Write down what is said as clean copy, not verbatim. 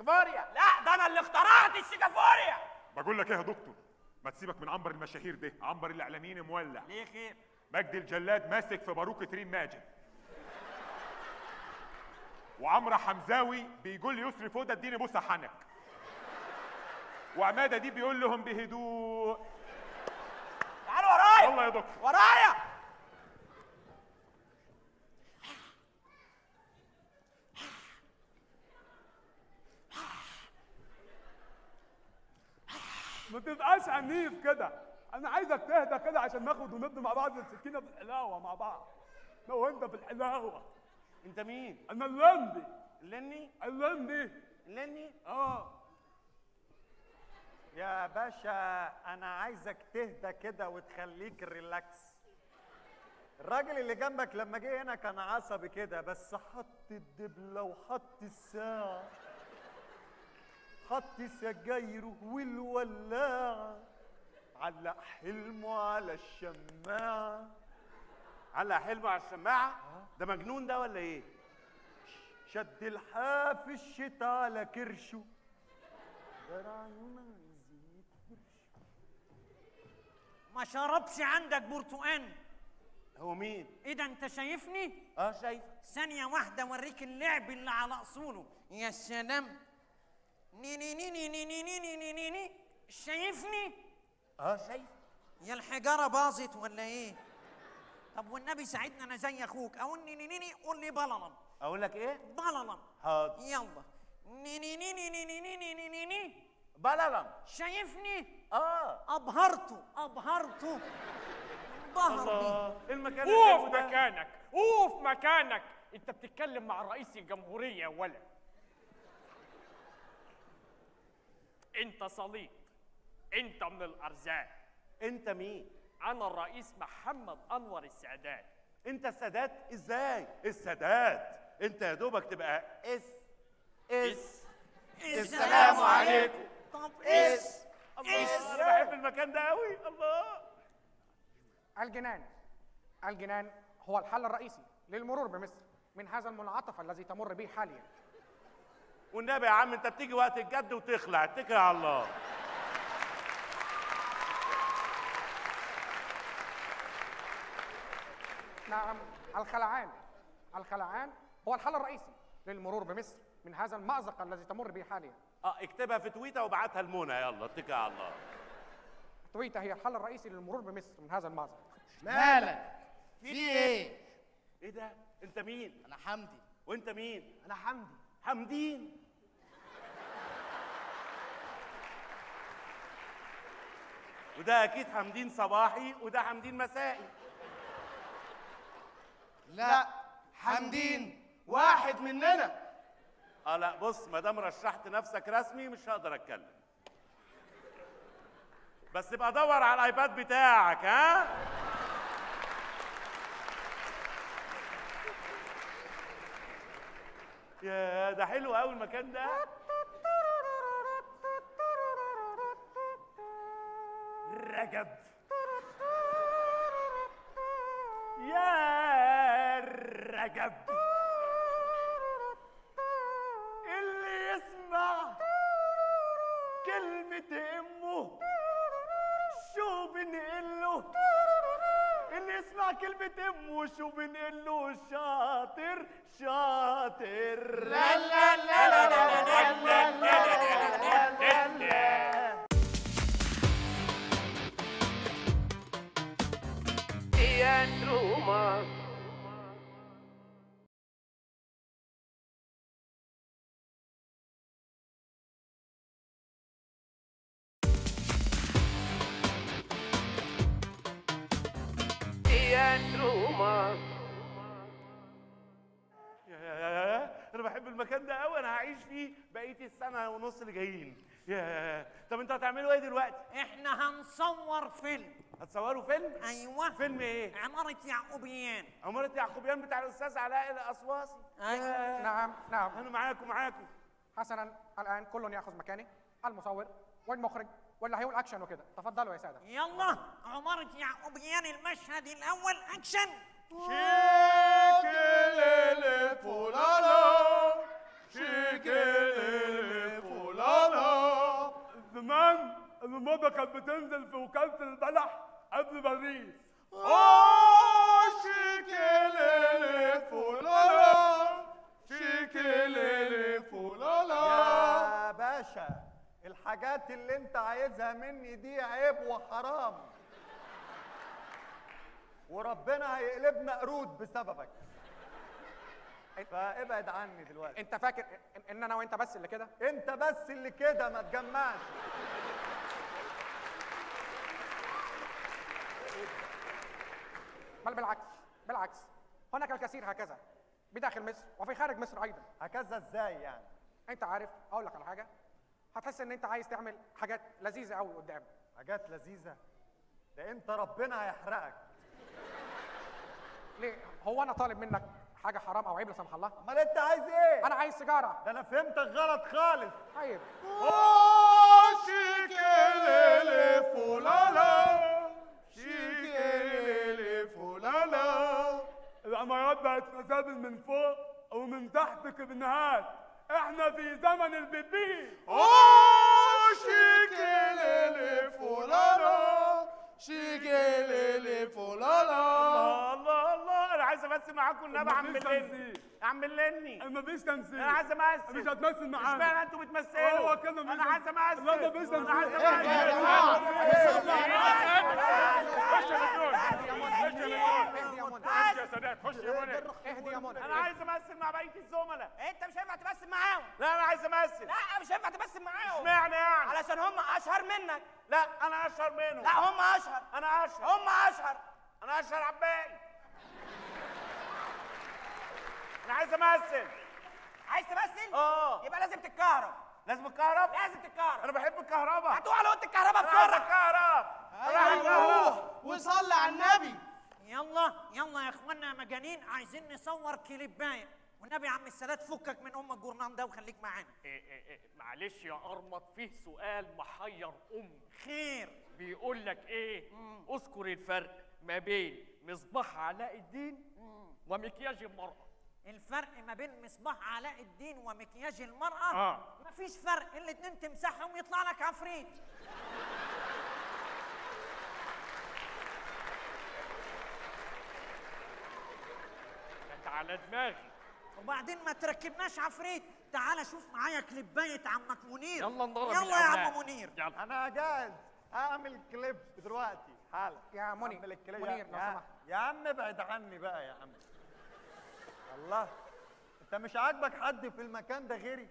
شيكافوريا. لا ده انا اللي اخترعت الشيكافوريا. بقول لك ايه يا دكتور، ما تسيبك من عنبر المشاهير ده، عنبر الاعلاميين مولع. ليه خير؟ مجدي الجلاد ماسك في باروكة ريم ماجد، وعمرو حمزاوي بيقول ليسري فوده اديني بوسه حنك، وعماده دي بيقول لهم بهدوء. تعالوا ورايا. يلا يا دكتور ورايا. ما تبقاش عنيف كده، انا عايزك تهدى كده عشان ناخد وندي مع بعض السكينه في الحلاوه مع بعض. انا وانت في الحلاوه. انت مين؟ انا اللندي. اللني؟ اللندي. اللني؟ يا باشا انا عايزك تهدى كده وتخليك ريلاكس. الراجل اللي جنبك لما جه هنا كان عصبي كده، بس حط الدبله وحط الساعه، حط سجايره والولاعه، علق حلمه على الشماعه. علق حلمه على الشماعه؟ ده مجنون ده ولا ايه؟ شد الحاف الشتا على كرشه، ما شربش عندك برتقان. هو مين؟ ايه ده انت شايفني؟ شايف. ثانية واحدة اوريك اللعب اللي على اصوله. يا سلام. ني ني ني ني ني ني ني ني ني ني. شايفني؟ شايف. يا الحجارة باظت ولا ايه؟ طب والنبي ساعدنا انا زي اخوك، اقول ني ني ني ني قول لي بللم. اقول لك ايه؟ بللم. حاضر. يلا. ني ني ني ني ني ني ني ني ني ني ني. بللم. شايفني؟ ابهرته. ابهرته. الله، المكان قوف مكانك، قوف مكانك. انت بتتكلم مع رئيس الجمهورية يا ولد. انت سليط، انت من الارزاق. انت مين؟ انا الرئيس محمد انور السادات. انت السادات؟ ازاي السادات؟ انت يا دوبك تبقى السلام عليكم. طب الله، انا بحب المكان ده قوي. الله. الجنان هو الحل الرئيسي للمرور بمصر من هذا المنعطف الذي تمر به حاليا. والنبي يا عم انت بتيجي وقت الجد وتخلع، اتكل على الله. نعم، الخلعان هو الحل الرئيسي للمرور بمصر من هذا المأزق الذي تمر به حاليا. اكتبها في تويتر وابعتها لمنى، يلا اتكل على الله. تويتر هي الحل الرئيسي للمرور بمصر من هذا المأزق. مالك؟ في ايه؟ ايه ده؟ انت مين؟ انا حمدي. وانت مين؟ انا حمدي. حمدين. وده اكيد حمدين صباحي وده حمدين مسائي. لا، حمدين واحد مننا. لا بص، ما دام رشحت نفسك رسمي مش هقدر اتكلم، بس ابقى دور على الايباد بتاعك. يا ده حلو قوي المكان ده. رجب يا رجب، اللي يسمع كلمة امه شو بنقله، اللي يسمع كلمة امه شو بنقله، شاطر شاطر. لا لا لا لا لا لا لا لا. انا بحب المكان ده قوي، انا هعيش فيه بقيه السنه ونص اللي جايين. طب انتوا هتعملوا ايه دلوقتي؟ احنا هنصور فيلم. هتصوروا فيلم؟ ايوه. فيلم ايه؟ عمارة يعقوبيان. عمارة يعقوبيان بتاع الاستاذ علاء الأصواصي. نعم. انا معاكم. حسنا، الآن كل يأخذ مكانه، المصور والمخرج واللي هيقول أكشن وكده. تفضلوا يا سادة. يلا عمارة يعقوبيان المشهد الأول أكشن. شيكلي فولالا، شيكلي الموضة كانت بتنزل في وكالة البلح قبل باريس. شيكيليلي فولالا شيكيليلي فولالا. يا باشا الحاجات اللي انت عايزها مني دي عيب وحرام، وربنا هيقلبنا قرود بسببك، فابعد عني دلوقتي. انت فاكر ان انا وانت بس اللي كده؟ انت بس اللي كده، ما تجمعش. بل بالعكس هناك الكثير هكذا بداخل مصر وفي خارج مصر ايضا. هكذا ازاي يعني؟ انت عارف اقول لك على حاجه، هتحس ان انت عايز تعمل حاجات لذيذه قوي قدام. حاجات لذيذة؟ ده انت ربنا هيحرقك. ليه؟ هو انا طالب منك حاجه حرام او عيب لا سمح الله؟ امال انت عايز ايه؟ انا عايز سيجاره. ده انا فهمتك غلط خالص. طيب شيكيليلي فولالا شيكيليلي فولالا. العمارات بقت مسابل من فوق ومن تحت كبنهات. احنا في زمن البيبي. شيكيليلي فولالا شيكيليلي فولالا. الله الله، انا عايز امثل معاكم النبي. مفيش تمثيل. عملني. مفيش تمثيل. انا عايز امثل. مش هتمثل معانا. اشمعنى انتوا بتمثلوا؟ هو كده انا عايز امثل. لا مفيش تمثيل. انا عايز يا جماعة، خش يا مجنون خش يا مجنون. اهدي يا منى، خش يا سادات خش يا منى. اهدي يا منى. انا عايز امثل مع بقيه الزملاء. انت مش هينفع تمثل معاهم. لا انا عايز امثل. لا مش هينفع تمثل معاهم. اشمعنى يعني؟ علشان هم اشهر منك. لا انا اشهر منهم. لا هم اشهر. انا اشهر. هم اشهر. انا اشهر عباقي. انا عايز امثل. عايز تمثل؟ يبقى يبقى لازم تتكهرب. لازم الكهرب. لازم تتكهرب. انا بحب الكهرباء. هتروح على اوضه الكهرباء انا عايز بسرعه. الكهرب. انا عايز الكهرباء. روح وصلي على النبي. يلا يلا يا اخوانا يا مجانين، عايزين نصور كليبايه والنبي يا عم السادات فكك من ام الجورنان ده وخليك معانا. معلش يا ارمط، فيه سؤال محير خير. بيقول لك ايه؟ اذكر الفرق ما بين مصباح علاء الدين ومكياج المرأة. الفرق ما بين مصباح علاء الدين ومكياج المرأة مفيش فرق، الاتنين تمسحهم يطلع لك عفريت. انت على دماغي. وبعدين ما تركبناش عفريت، تعال شوف معايا كليبايه عمك منير. يلا نضرب يلا يا عم منير. يلا. انا جاهز اعمل كليب دلوقتي حالا. يا منير، أعمل الكليب. منير لو سمحت. يا عم ابعد عني بقى يا عم. الله، انت مش عاجبك حد في المكان ده غيري؟